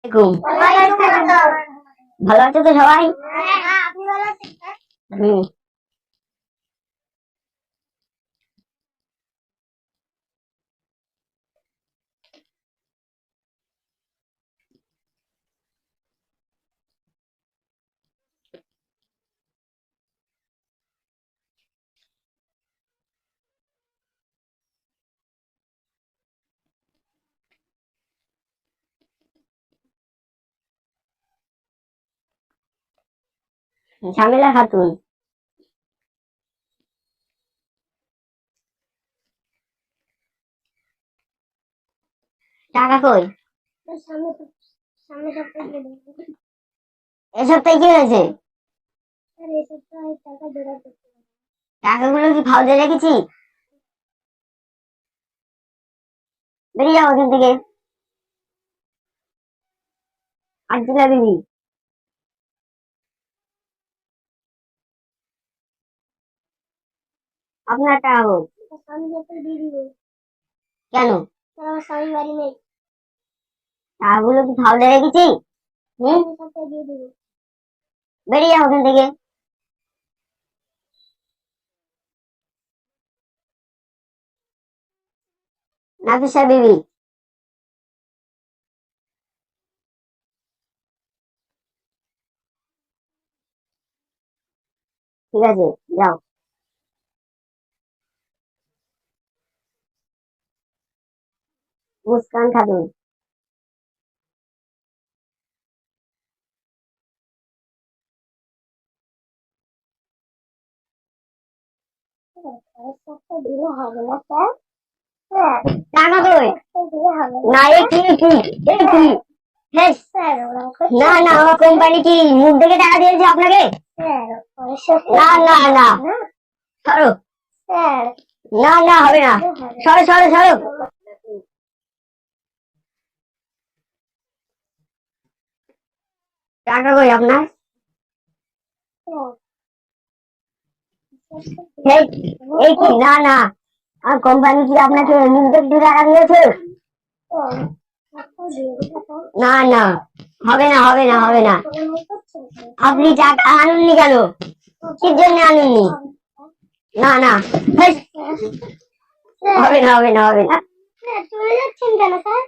আলাইকুম। ভালো আছে তো সবাই? হুম। ঝামেলা খাতুন। টাকা কই? এ সপ্তাহে কি হয়েছে? টাকাগুলো কি ফাউজে রেখেছি? বেরিয়ে যাও ওখান থেকে। আব্দুল্লাহ বিবি, আপনার টাকা কই? কেন? টাকাগুলো কি ফাউজে রেখেছি? হুম, বেরিয়ে যাও ওখান থেকে। নাফিসা বিবি, ঠিক আছে, যাও। মুস্কান খাতুন, টাকা কই? না, এ কি কি এ কি? হেস, না না, আমার কোম্পানি কি মুখ দেখে টাকা দিয়েছে আপনাকে? না না না, সরো। না না, হবে না। সরো সরো সরো। টাকা কই আপনার? এই এই কি? না না, আর কোম্পানি কি আপনাকে মুখ দেখে টাকা দিয়েছে? না না, হবে না হবে না হবে না। আপনি টাকা আনুননি কেন? কির জন্য আনুননি? না না, হেস, হবে না হবে না হবে না। চলে যাচ্ছেন কেন স্যার?